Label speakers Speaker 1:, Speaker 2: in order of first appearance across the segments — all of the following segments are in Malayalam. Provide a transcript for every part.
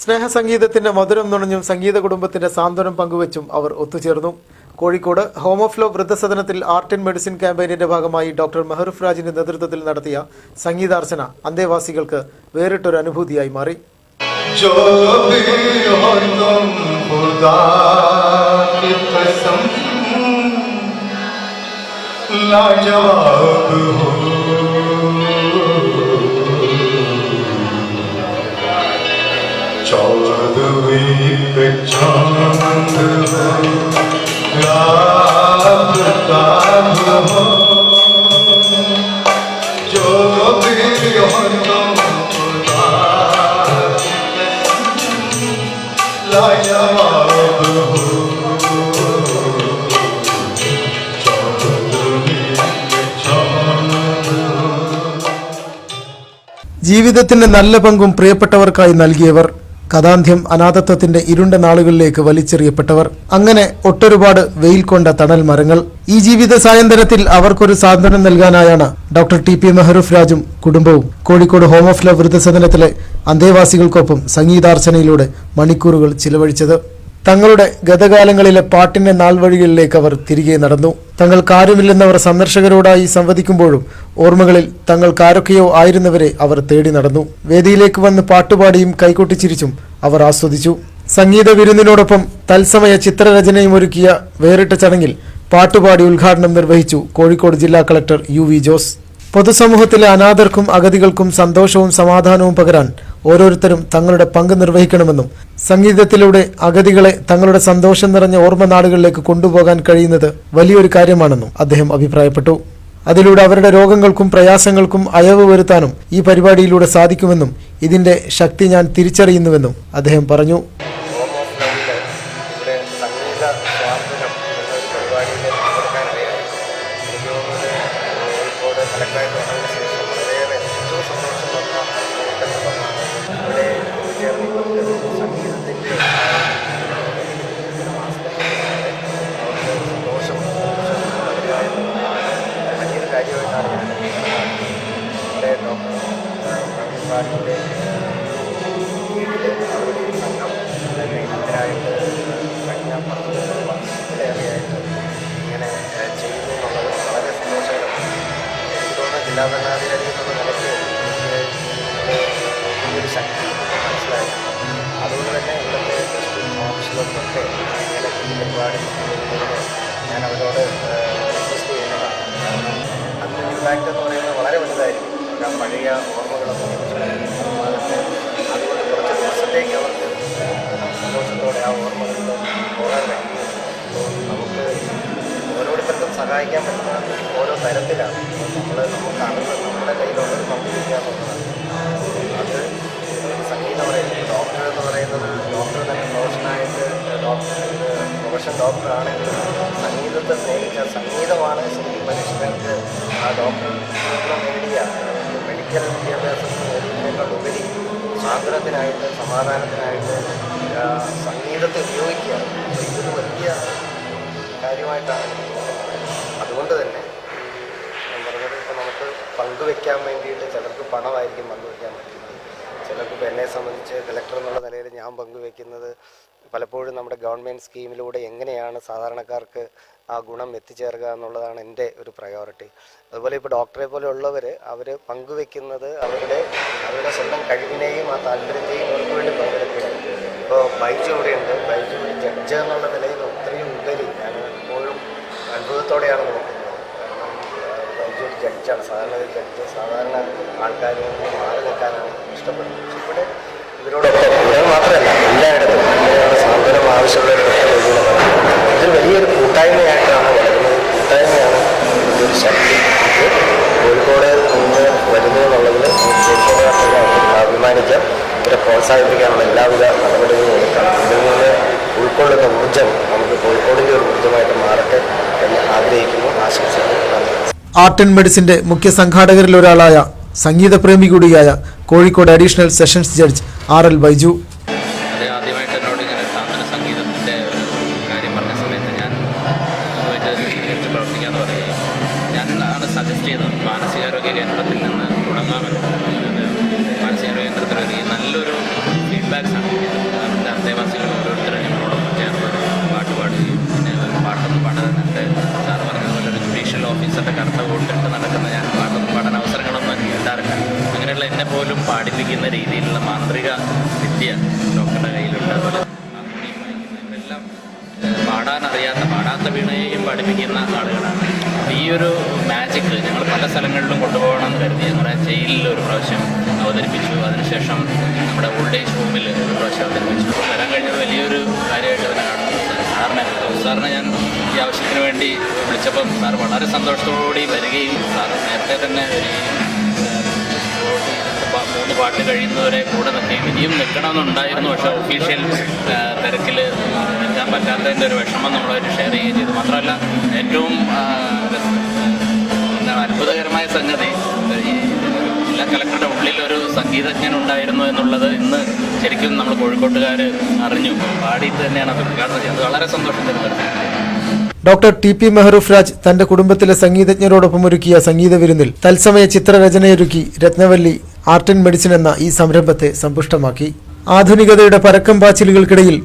Speaker 1: സ്നേഹസംഗീതത്തിന്റെ മധുരം നുണഞ്ഞും സംഗീത കുടുംബത്തിന്റെ സാന്ത്വനം പങ്കുവച്ചും അവർ ഒത്തുചേർന്നു. കോഴിക്കോട് ഹോം ഓഫ് ലോ വൃദ്ധസദനത്തിൽ ആർട്ട് ആൻഡ് മെഡിസിൻ ക്യാമ്പയിനിന്റെ ഭാഗമായി ഡോക്ടർ മെഹറൂഫ് രാജിന്റെ നേതൃത്വത്തിൽ നടത്തിയ സംഗീതാർച്ചന അന്തേവാസികൾക്ക് വേറിട്ടൊരു അനുഭൂതിയായി മാറി. ജീവിതത്തിന്റെ നല്ല പങ്കും പ്രിയപ്പെട്ടവർക്കായി നൽകിയവർ, കഥാന്ത്യം അനാഥത്വത്തിന്റെ ഇരുണ്ട നാളുകളിലേക്ക് വലിച്ചെറിയപ്പെട്ടവർ, അങ്ങനെ ഒട്ടൊരുപാട് വെയിൽ കൊണ്ട തണൽ മരങ്ങൾ. ഈ ജീവിത സായന്തനത്തിൽ അവർക്കൊരു സാന്ത്വനം നൽകാനായാണ് ഡോക്ടർ ടി പി മെഹറൂഫ് രാജും കുടുംബവും കോഴിക്കോട് ഹോം ഓഫ് ലോ വൃദ്ധസദനത്തിലെ അന്തേവാസികൾക്കൊപ്പം സംഗീതാർച്ചനയിലൂടെ മണിക്കൂറുകൾ ചിലവഴിച്ചത്. തങ്ങളുടെ ഗതകാലങ്ങളിലെ പാട്ടിന്റെ നാൾവഴികളിലേക്ക് അവർ തിരികെ നടന്നു. തങ്ങൾക്കാരുമില്ലെന്നവർ സന്ദർശകരോടായി സംവദിക്കുമ്പോഴും ഓർമ്മകളിൽ തങ്ങൾക്കാരൊക്കെയോ ആയിരുന്നവരെ അവർ തേടി നടന്നു. വേദിയിലേക്ക് വന്ന് പാട്ടുപാടിയും കൈകൊട്ടിച്ചിരിച്ചും അവർ ആസ്വദിച്ചു. സംഗീത വിരുന്നിനോടൊപ്പം തത്സമയ ചിത്രരചനയും ഒരുക്കിയ വേറിട്ട ചടങ്ങിൽ പാട്ടുപാടി ഉദ്ഘാടനം നിർവഹിച്ചു കോഴിക്കോട് ജില്ലാ കളക്ടർ UV ജോസ്. പൊതുസമൂഹത്തിലെ അനാഥർക്കും അഗതികൾക്കും സന്തോഷവും സമാധാനവും പകരാൻ ഓരോരുത്തരും തങ്ങളുടെ പങ്ക് നിർവഹിക്കണമെന്നും സംഗീതത്തിലൂടെ അഗതികളെ തങ്ങളുടെ സന്തോഷം നിറഞ്ഞ ഓർമ്മ നാളുകളിലേക്ക് കൊണ്ടുപോകാൻ കഴിയുന്നത് വലിയൊരു കാര്യമാണെന്നും അദ്ദേഹം അഭിപ്രായപ്പെട്ടു. അതിലൂടെ അവരുടെ രോഗങ്ങൾക്കും പ്രയാസങ്ങൾക്കും അയവ് വരുത്താനും ഈ പരിപാടിയിലൂടെ സാധിക്കുമെന്നും ഇതിന്റെ ശക്തി ഞാൻ തിരിച്ചറിയുന്നുവെന്നും അദ്ദേഹം പറഞ്ഞു.
Speaker 2: ഇങ്ങനെ ചെയ്യുന്നു എന്നുള്ളത് വളരെ സന്തോഷകരമാണ്. ജില്ലാ ഭരണാധികാരി എന്നുള്ള നിലയ്ക്ക് വലിയൊരു ശക്തി മനസ്സിലായി. അതുകൊണ്ട് തന്നെ ഇവിടുത്തെ ഡിസ്ട്രിക്ട് ഓഫീസുകൾക്കൊക്കെ ഇങ്ങനെ പരിപാടി ഞാൻ അവരോട് റിക്വസ്റ്റ് ചെയ്യുന്നതാണ്. അതിൻ്റെ ഇമ്പാക്റ്റ് എന്ന് പറയുന്നത് വളരെ വലുതായിരിക്കും. പഴയ ഓർമ്മകളൊക്കെ അതുകൊണ്ട് കുറച്ച് ദിവസത്തേക്ക് അവർക്ക് സന്തോഷത്തോടെ ആ ഓർമ്മകളിൽ പോകാൻ കഴിയും. അപ്പോൾ നമുക്ക് ഓരോരുത്തർക്കും സഹായിക്കാൻ പറ്റുന്ന ഓരോ തരത്തിലാണ് നമുക്കറിവ് നമ്മുടെ കയ്യിലുള്ളത് പങ്കുവയ്ക്കുക എന്നുള്ളതാണ്. അത് സംഗീതം പറയുന്നത് ഡോക്ടർ എന്ന് പറയുന്നത് ഡോക്ടർ തന്നെ പ്രൊഫഷൻ ഡോക്ടറാണെങ്കിൽ സംഗീതത്തെ സ്നേഹിച്ച സംഗീതമാണ് ശരിക്കും മനുഷ്യർക്ക് ആ ഡോക്ടർ നേടിയ മെഡിക്കൽ വിദ്യാഭ്യാസത്തിന് നേടിയതിനേക്കാളുപരി സ്വാതന്ത്ര്യത്തിനായിട്ട് സമാധാനത്തിനായിട്ട് സംഗീതത്തെ ഉപയോഗിക്കുക. ഇതൊരു വലിയ കാര്യമായിട്ടാണ്. അതുകൊണ്ട് തന്നെ ഞാൻ പറഞ്ഞത് ഇപ്പോൾ നമുക്ക് പങ്കുവെക്കാൻ വേണ്ടിയിട്ട് ചിലർക്ക് പണമായിരിക്കും പങ്കുവെക്കാൻ പറ്റുന്നത്. ചിലർക്ക് ഇപ്പോൾ എന്നെ സംബന്ധിച്ച് കളക്ടർ എന്നുള്ള നിലയിൽ ഞാൻ പങ്കുവെക്കുന്നത് പലപ്പോഴും നമ്മുടെ ഗവൺമെൻറ് സ്കീമിലൂടെ എങ്ങനെയാണ് സാധാരണക്കാർക്ക് ആ ഗുണം എത്തിച്ചേർക്കുക എന്നുള്ളതാണ് എൻ്റെ ഒരു പ്രയോറിറ്റി. അതുപോലെ ഇപ്പോൾ ഡോക്ടറെ പോലെ ഉള്ളവർ അവർ പങ്കുവെക്കുന്നത് അവരുടെ സ്വന്തം കഴിവിനെയും ആ താല്പര്യത്തെയും അവർക്ക് വേണ്ടി പങ്കെടുക്കുകയാണ്. ഇപ്പോൾ ബൈജു ഇവിടെയുണ്ട്. ബൈജു ഒരു ജഡ്ജ് എന്നുള്ള നിലയിൽ ഒത്തിരിയും ഉപരി ഞാൻ എപ്പോഴും അത്ഭുതത്തോടെയാണ് നോക്കുന്നത്. കാരണം ബൈജു ഒരു ജഡ്ജാണ്. സാധാരണ ഒരു ജഡ്ജ് സാധാരണ ആൾക്കാരിൽ നിന്ന് മാറി നിൽക്കാനാണ് ഇഷ്ടപ്പെടുന്നത്. പക്ഷെ ഇവിടെ ഇവരോടൊപ്പം ഇവിടെ മാത്രമല്ല എല്ലായിടത്തും ഇങ്ങനെയുള്ള സാന്ത്വനം ആവശ്യമുള്ള ഇതൊരു വലിയൊരു കൂട്ടായ്മയായിട്ടാണ് വളരുന്നത്. കൂട്ടായ്മയാണ് ഇതിൻ്റെ ഒരു ശക്തി. ഇത് കോഴിക്കോട് നിന്ന് വരുന്നു എന്നുള്ളതിൽ കോഴിക്കോടുകാർക്ക് അഭിമാനിക്കാം. ഇവരെ പ്രോത്സാഹിപ്പിക്കാനുള്ള എല്ലാവിധ നടപടികളും എടുക്കാം. ഇതിൽ നിന്ന് ഉൾക്കൊള്ളുന്ന ഊർജ്ജം നമുക്ക് കോഴിക്കോടിൻ്റെ ഒരു ഊർജ്ജമായിട്ട് മാറട്ടെ എന്ന് ആഗ്രഹിക്കുന്നു, ആശംസിക്കുന്നു.
Speaker 1: ആർട്ട് ആൻഡ് മെഡിസിന്റെ മുഖ്യ സംഘാടകരിൽ ഒരാളായ സംഗീതപ്രേമി കൂടിയായ Kozhikode additional sessions judge RL Baiju
Speaker 3: ആദ്യമായിട്ട് എന്നോട് ഇങ്ങനെ സാന്ത്വന സംഗീതത്തിൻ്റെ കാര്യം പറഞ്ഞ സമയത്ത് ഞാൻ പ്രവർത്തിക്കാമെന്ന് പറയുകയും ഞാനാണ് സജസ്റ്റ് ചെയ്തത് മാനസികാരോഗ്യ കേന്ദ്രത്തിൽ നിന്ന് തുടങ്ങാമെന്ന്. മാനസികാരോഗ്യ കേന്ദ്രത്തിൽ നല്ലൊരു ഫീഡ്ബാക്സാണ്. അവിടുത്തെ അന്തേവാസികൾ ഓരോരുത്തരും ഞങ്ങളോടൊപ്പം ചേർന്ന് പാട്ട് പാടുകയും പിന്നെ പാട്ടൊന്നും പാടാനായിട്ട് സാറ് പറഞ്ഞതുപോലെ ഒരു ജുഡീഷ്യൽ ഓഫീസറുടെ കറുത്ത കൊണ്ടിട്ട് നടക്കുന്ന ഞാൻ പാട്ടൊന്നും പാടാൻ അവസരങ്ങളൊന്നും എനിക്ക് കിട്ടാറില്ല. അങ്ങനെയുള്ള എന്നെ പോലും പാടിപ്പിക്കുന്ന രീതിയിലുള്ള മാന്ത്രിക വിദ്യ ഡോക്ടറുടെ കയ്യിലുണ്ട്. അതുപോലെ ഹാർമോണിയം വായിക്കുന്ന ഇവരെല്ലാം പാടാത്ത വീണയെയും പഠിപ്പിക്കുന്ന ആളുകളാണ്. ഈ ഒരു മാജിക് ഞങ്ങൾ പല സ്ഥലങ്ങളിലും കൊണ്ടുപോകണമെന്ന് കരുതി. നമ്മുടെ ജയിലിൽ ഒരു പ്രാവശ്യം അവതരിപ്പിച്ചു, അതിനുശേഷം നമ്മുടെ ഓൾഡ് ഏജ് ഹോമിൽ ഒരു പ്രാവശ്യം അവതരിപ്പിച്ചു. വരാൻ കഴിഞ്ഞത് വലിയൊരു കാര്യമായിട്ട് തന്നെ കാണുന്നു. സാറിനെ ഞാൻ ഈ ആവശ്യത്തിന് വേണ്ടി വിളിച്ചപ്പം സാർ വളരെ സന്തോഷത്തോടുകൂടി വരികയും സാർ നേരത്തെ തന്നെ ഒരു 3 പാട്ട് കഴിയുന്നവരെ കൂടെ നിൽക്കുകയും ഇനിയും നിൽക്കണമെന്നുണ്ടായിരുന്നു. പക്ഷേ ഒഫീഷ്യൽ തിരക്കിൽ നിൽക്കാൻ പറ്റാത്തതിൻ്റെ ഒരു വിഷമം നമ്മളായിട്ട് ഷെയർ ചെയ്യുകയും ചെയ്തു. മാത്രമല്ല ഏറ്റവും എന്താണ് അത്ഭുതകരമായ സംഗതി, ഈ ജില്ലാ കലക്ടറുടെ ഉള്ളിൽ ഒരു സംഗീതജ്ഞൻ ഉണ്ടായിരുന്നു എന്നുള്ളത് ഇന്ന് ശരിക്കും നമ്മൾ കോഴിക്കോട്ടുകാർ അറിഞ്ഞു. പാടിയിട്ട് തന്നെയാണ് അത് ഉദ്ഘാടനം ചെയ്തത്. വളരെ സന്തോഷം തരുന്നത്.
Speaker 1: Doctor TP. മെഹറൂഫ് രാജ് തന്റെ കുടുംബത്തിലെ സംഗീതജ്ഞരോടൊപ്പം ഒരുക്കിയ സംഗീത വിരുന്നിൽ തത്സമയ ചിത്രരചനയൊരുക്കി രത്നവല്ലി ആർട്ട് ആൻഡ് മെഡിസിൻ എന്ന ഈ സംരംഭത്തെ സമ്പുഷ്ടമാക്കി. ആധുനികതയുടെ പരക്കം പാച്ചിലുകൾക്കിടയിൽ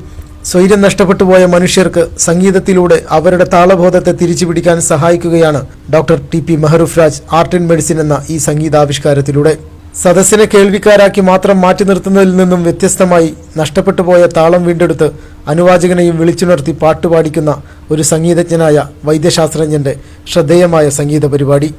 Speaker 1: സ്വൈര്യം നഷ്ടപ്പെട്ടു പോയ മനുഷ്യർക്ക് സംഗീതത്തിലൂടെ അവരുടെ താളബോധത്തെ തിരിച്ചുപിടിക്കാൻ സഹായിക്കുകയാണ് doctor TP. Mehroof Raj art and medicine എന്ന ഈ സംഗീതാവിഷ്കാരത്തിലൂടെ. സദസ്സിനെ കേൾവിക്കാരാക്കി മാത്രം മാറ്റി നിർത്തുന്നതിൽ നിന്നും വ്യത്യസ്തമായി നഷ്ടപ്പെട്ടു പോയ താളം വീണ്ടെടുത്ത് അനുവാചകനെയും വിളിച്ചുണർത്തി പാട്ടുപാടിക്കുന്ന ഒരു സംഗീതജ്ഞനായ വൈദ്യശാസ്ത്രജ്ഞന്റെ ശ്രദ്ധേയമായ സംഗീത പരിപാടി.